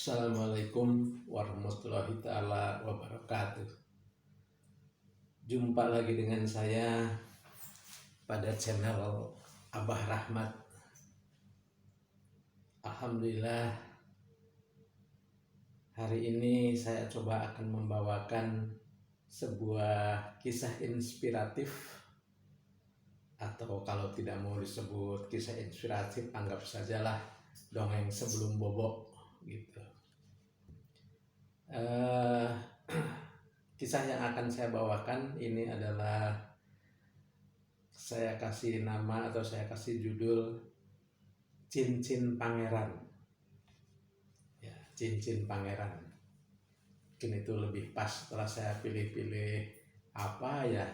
Assalamualaikum warahmatullahi ta'ala wabarakatuh. Jumpa lagi dengan saya pada channel Abah Rahmat. Alhamdulillah, hari ini saya coba akan membawakan sebuah kisah inspiratif, atau kalau tidak mau disebut kisah inspiratif, anggap sajalah dongeng sebelum bobo gitu. Kisah yang akan saya bawakan ini adalah saya kasih nama atau saya kasih judul Cincin Pangeran. Ya, Cincin Pangeran. Mungkin itu lebih pas setelah saya pilih-pilih apa ya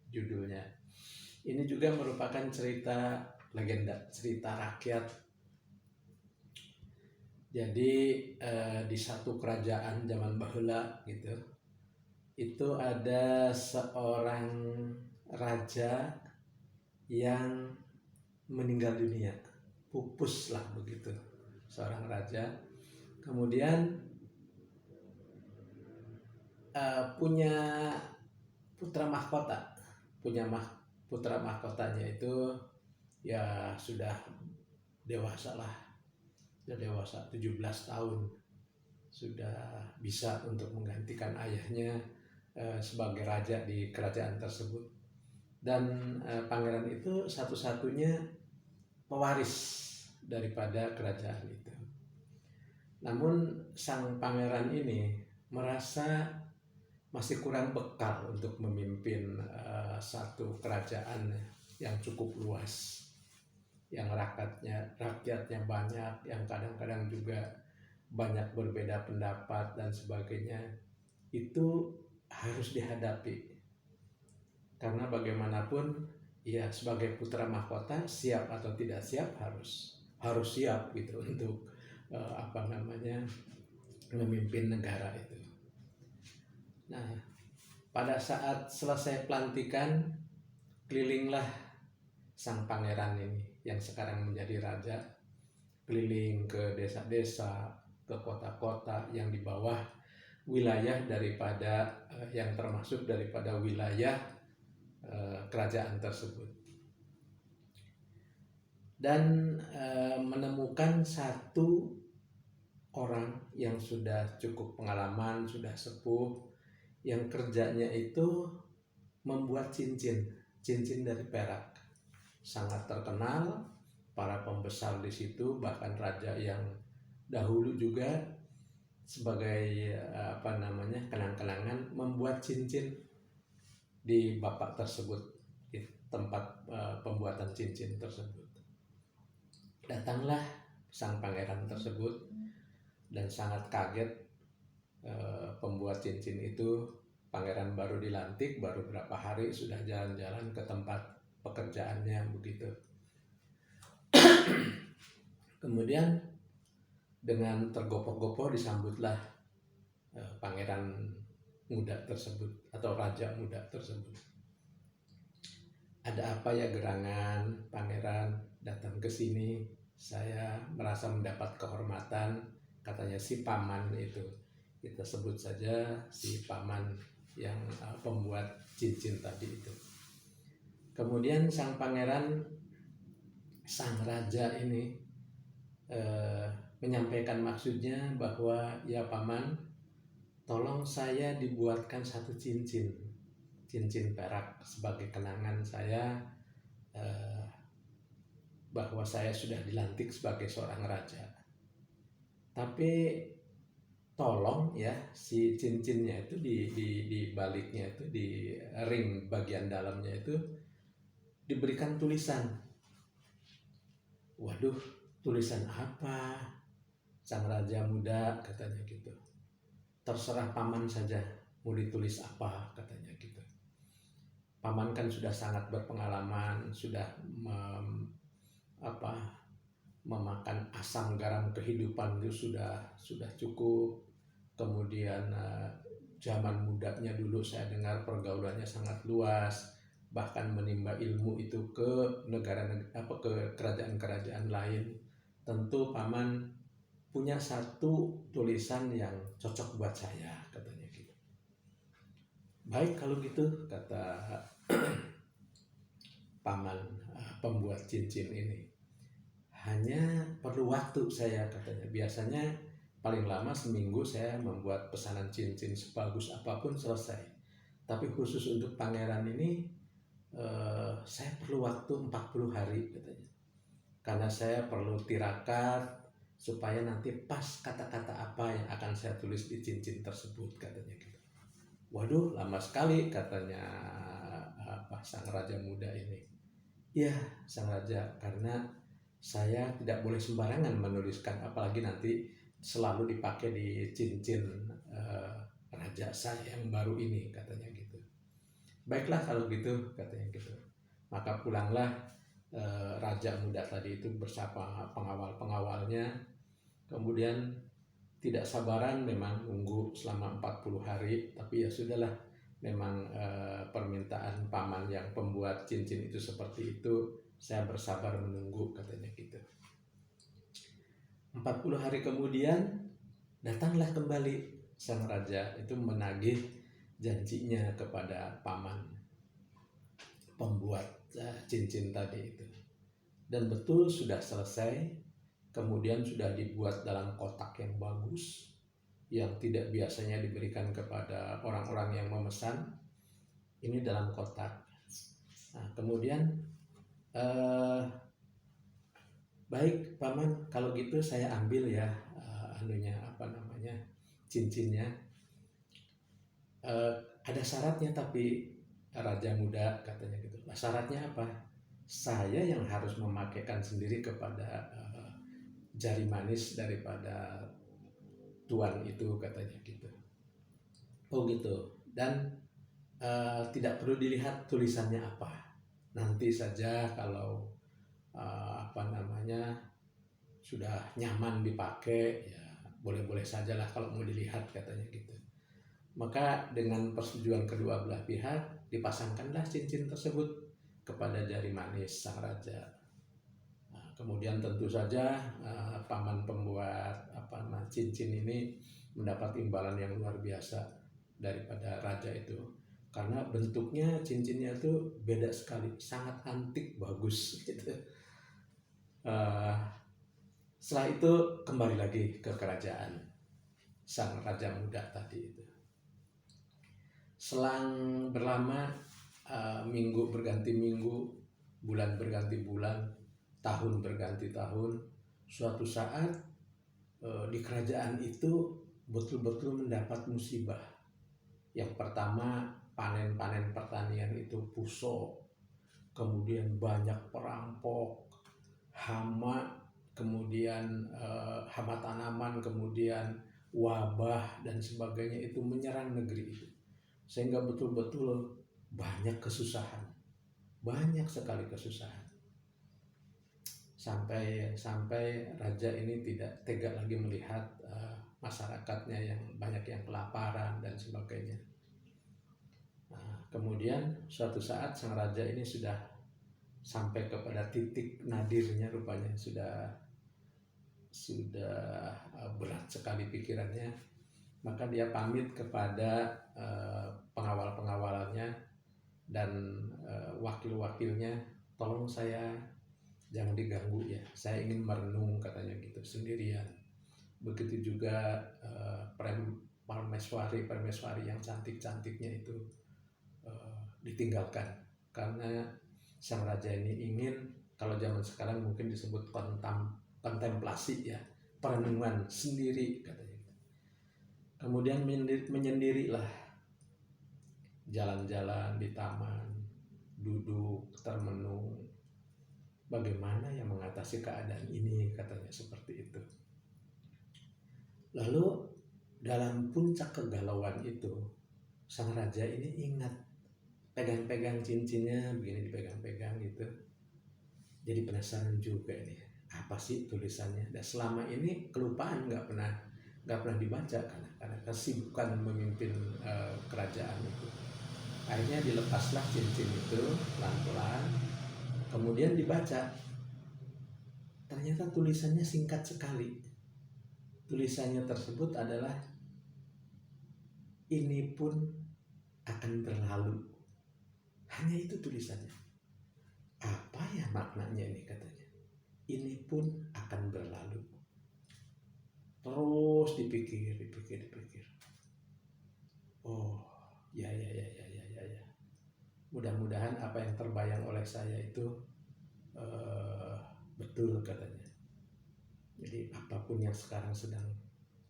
judulnya. Ini juga merupakan cerita legenda, cerita rakyat. Jadi di satu kerajaan zaman baheula gitu, itu ada seorang raja yang meninggal dunia, pupus lah begitu, seorang raja. Kemudian punya putra mahkota, putra mahkotanya itu ya sudah dewasa lah, sudah dewasa 17 tahun, sudah bisa untuk menggantikan ayahnya sebagai raja di kerajaan tersebut. Dan pangeran itu satu-satunya pewaris daripada kerajaan itu. Namun sang pangeran ini merasa masih kurang bekal untuk memimpin satu kerajaan yang cukup luas, yang rakyatnya banyak, yang kadang-kadang juga banyak berbeda pendapat dan sebagainya. Itu harus dihadapi, karena bagaimanapun ya sebagai putra mahkota, siap atau tidak siap harus siap gitu untuk memimpin negara itu. Nah, pada saat selesai pelantikan, kelilinglah sang pangeran ini yang sekarang menjadi raja, keliling ke desa-desa, ke kota-kota yang di bawah wilayah daripada yang termasuk daripada wilayah kerajaan tersebut, dan menemukan satu orang yang sudah cukup pengalaman, sudah sepuh, yang kerjanya itu membuat cincin dari perak. Sangat terkenal, para pembesar di situ, bahkan raja yang dahulu juga sebagai kenang-kenangan membuat cincin di bapak tersebut, di tempat pembuatan cincin tersebut. Datanglah sang pangeran tersebut dan sangat kaget. Pembuat cincin itu, pangeran baru dilantik, baru berapa hari sudah jalan-jalan ke tempat pekerjaannya begitu. Kemudian dengan tergopoh-gopoh disambutlah pangeran muda tersebut atau raja muda tersebut. Ada apa ya gerangan, pangeran datang ke sini? Saya merasa mendapat kehormatan, katanya si paman itu. Kita sebut saja si paman yang pembuat cincin tadi itu. Kemudian sang pangeran, sang raja ini menyampaikan maksudnya bahwa ya paman, tolong saya dibuatkan satu cincin perak sebagai kenangan saya bahwa saya sudah dilantik sebagai seorang raja. Tapi tolong ya si cincinnya itu di baliknya itu, di ring bagian dalamnya itu diberikan tulisan. Waduh, tulisan apa? Sang raja muda katanya gitu. Terserah paman saja mau ditulis apa, katanya gitu. Paman kan sudah sangat berpengalaman, sudah memakan asam garam kehidupan itu sudah cukup. Kemudian zaman mudanya dulu saya dengar pergaulannya sangat luas, bahkan menimba ilmu itu ke ke kerajaan-kerajaan lain. Tentu paman punya satu tulisan yang cocok buat saya, katanya gitu. Baik kalau gitu, kata paman pembuat cincin ini. Hanya perlu waktu saya, katanya. Biasanya paling lama seminggu saya membuat pesanan cincin sebagus apapun selesai. Tapi khusus untuk pangeran ini saya perlu waktu 40 hari, katanya. Karena saya perlu tirakat supaya nanti pas kata-kata apa yang akan saya tulis di cincin tersebut, katanya gitu. Waduh, lama sekali, katanya sang raja muda ini. Ya, sang raja, karena saya tidak boleh sembarangan menuliskan, apalagi nanti selalu dipakai di cincin raja saya yang baru ini, katanya gitu. Baiklah kalau gitu, katanya gitu. Maka pulanglah raja muda tadi itu bersama pengawal-pengawalnya. Kemudian tidak sabaran memang nunggu selama 40 hari, tapi ya sudahlah, memang permintaan paman yang pembuat cincin itu seperti itu, saya bersabar menunggu, katanya gitu. 40 hari kemudian datanglah kembali sang raja itu menagih janjinya kepada paman pembuat cincin tadi itu. Dan betul sudah selesai, kemudian sudah dibuat dalam kotak yang bagus, yang tidak biasanya diberikan kepada orang-orang yang memesan. Ini dalam kotak. Nah, kemudian baik paman, kalau gitu saya ambil ya cincinnya. Ada syaratnya tapi raja muda, katanya gitu. Nah, syaratnya apa? Saya yang harus memakaikan sendiri kepada jari manis daripada tuan itu, katanya gitu. Oh gitu. Dan tidak perlu dilihat tulisannya apa. Nanti saja kalau sudah nyaman dipakai, ya boleh-boleh sajalah kalau mau dilihat, katanya gitu. Maka dengan persetujuan kedua belah pihak dipasangkanlah cincin tersebut kepada jari manis sang raja. Nah, kemudian tentu saja paman pembuat cincin ini mendapat imbalan yang luar biasa daripada raja itu, karena bentuknya cincinnya itu beda sekali, sangat antik, bagus gitu. Setelah itu kembali lagi ke kerajaan sang raja muda tadi itu. Selang berlama, minggu berganti minggu, bulan berganti bulan, tahun berganti tahun, suatu saat di kerajaan itu betul-betul mendapat musibah. Yang pertama, panen-panen pertanian itu busuk, kemudian banyak perampok, hama, kemudian hama tanaman, kemudian wabah dan sebagainya itu menyerang negeri itu, sehingga betul-betul banyak kesusahan, banyak sekali kesusahan, sampai raja ini tidak tega lagi melihat masyarakatnya yang banyak yang kelaparan dan sebagainya. Nah, kemudian suatu saat sang raja ini sudah sampai kepada titik nadirnya, rupanya sudah berat sekali pikirannya. Maka dia pamit kepada pengawal-pengawalannya dan wakil-wakilnya, tolong saya jangan diganggu ya, saya ingin merenung, katanya gitu, sendirian. Begitu juga permeswari yang cantik-cantiknya itu ditinggalkan, karena sang raja ini ingin, kalau zaman sekarang mungkin disebut kontemplasi ya, perenungan sendiri, katanya. Kemudian menyendirilah, jalan-jalan di taman, duduk termenung, bagaimana yang mengatasi keadaan ini, katanya seperti itu. Lalu dalam puncak kegalauan itu, sang raja ini ingat, pegang-pegang cincinnya begini, dipegang-pegang gitu. Jadi penasaran juga ini, apa sih tulisannya? Dan selama ini kelupaan, nggak pernah dibaca karena kesibukan memimpin kerajaan itu. Akhirnya dilepaslah cincin itu pelan-pelan, kemudian dibaca. Ternyata tulisannya singkat sekali. tulisannya tersebut adalah ini pun akan berlalu. Hanya itu tulisannya. Apa ya maknanya ini katanya? Ini pun akan berlalu. Terus dipikir. Oh, ya. Mudah-mudahan apa yang terbayang oleh saya itu betul katanya. Jadi apapun yang sekarang sedang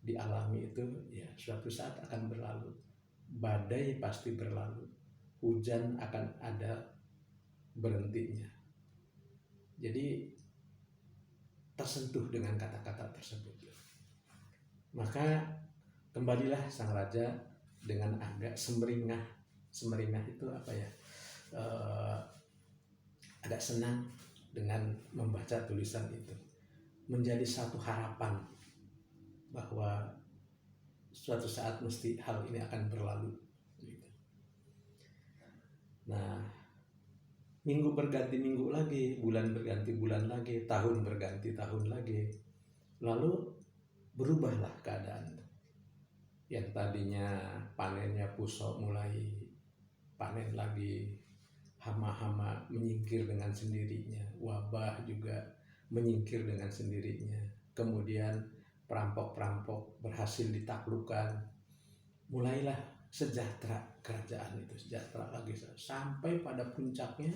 dialami itu ya suatu saat akan berlalu. Badai pasti berlalu. Hujan akan ada berhentinya. Jadi tersentuh dengan kata-kata tersebut. Maka kembalilah sang raja dengan agak semeringah. Semeringah itu apa ya? Agak senang dengan membaca tulisan itu. Menjadi satu harapan bahwa suatu saat mesti hal ini akan berlalu. Nah, minggu berganti minggu lagi, bulan berganti bulan lagi, tahun berganti tahun lagi. Lalu berubahlah keadaan. Yang tadinya panennya pusok mulai panen lagi, hama-hama menyingkir dengan sendirinya, wabah juga menyingkir dengan sendirinya. Kemudian perampok-perampok berhasil ditaklukkan. Mulailah sejahtera kerajaan itu, sejahtera lagi sampai pada puncaknya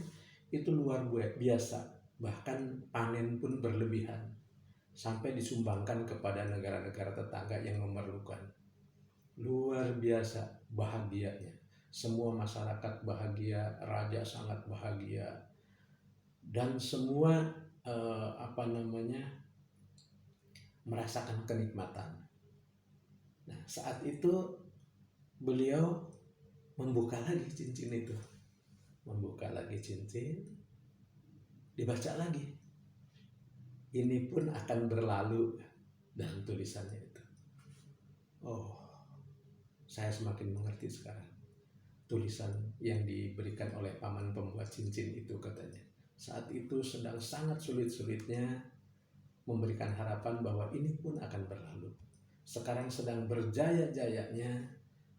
itu luar biasa. Bahkan panen pun berlebihan sampai disumbangkan kepada negara-negara tetangga yang memerlukan. Luar biasa bahagianya. Semua masyarakat bahagia, raja sangat bahagia, dan semua merasakan kenikmatan. Nah, saat itu beliau membuka lagi cincin itu, dibaca lagi. Ini pun akan berlalu, dan tulisannya itu. Oh, saya semakin mengerti sekarang. Tulisan yang diberikan oleh paman pembuat cincin itu katanya. Saat itu sedang sangat sulit-sulitnya memberikan harapan bahwa ini pun akan berlalu. Sekarang sedang berjaya-jayanya,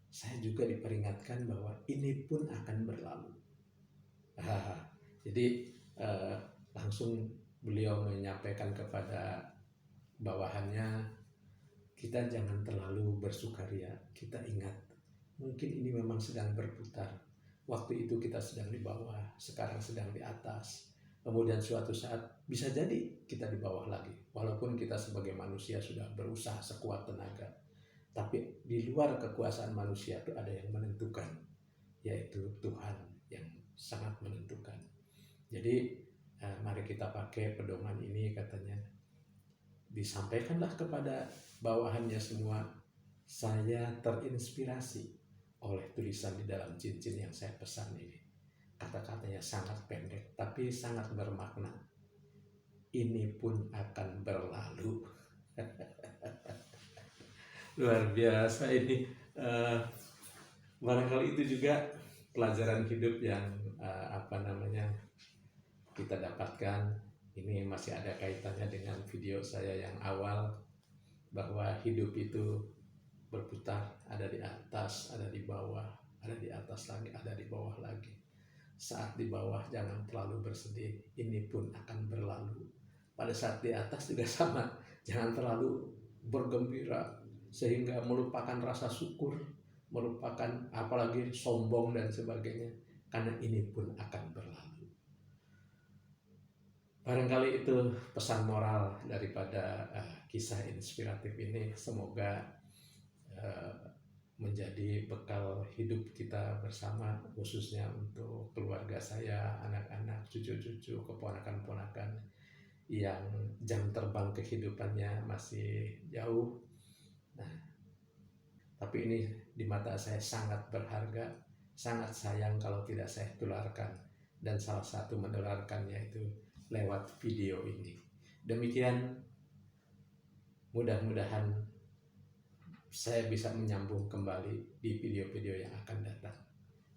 saya juga diperingatkan bahwa ini pun akan berlalu. Jadi langsung beliau menyampaikan kepada bawahannya, kita jangan terlalu bersukaria. Kita ingat, mungkin ini memang sedang berputar. Waktu itu kita sedang di bawah, sekarang sedang di atas. Kemudian suatu saat bisa jadi kita di bawah lagi. Walaupun kita sebagai manusia sudah berusaha sekuat tenaga. Tapi di luar kekuasaan manusia itu ada yang menentukan, yaitu Tuhan yang sangat menentukan. Jadi mari kita pakai pedoman ini katanya. Disampaikanlah kepada bawahannya semua. Saya terinspirasi oleh tulisan di dalam cincin yang saya pesan ini. Kata-katanya sangat pendek tapi sangat bermakna. Ini pun akan berlalu. Luar biasa ini. Barangkali itu juga pelajaran hidup yang kita dapatkan. Ini masih ada kaitannya dengan video saya yang awal, bahwa hidup itu berputar, ada di atas, ada di bawah, ada di atas lagi, ada di bawah lagi. Saat di bawah jangan terlalu bersedih, ini pun akan berlalu. Pada saat di atas juga sama, jangan terlalu bergembira sehingga melupakan rasa syukur, melupakan apalagi sombong dan sebagainya, karena ini pun akan berlalu. Barangkali itu pesan moral daripada kisah inspiratif ini. Semoga menjadi bekal hidup kita bersama, khususnya untuk keluarga saya, anak-anak, cucu-cucu, keponakan-ponakan yang jam terbang kehidupannya masih jauh. Nah, tapi ini di mata saya sangat berharga, sangat sayang kalau tidak saya tularkan, dan salah satu menularkannya itu lewat video ini. Demikian, mudah-mudahan saya bisa menyambung kembali di video-video yang akan datang.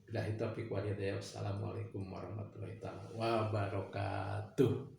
Billahi taufiq wal hidayah. Wassalamualaikum warahmatullahi wabarakatuh.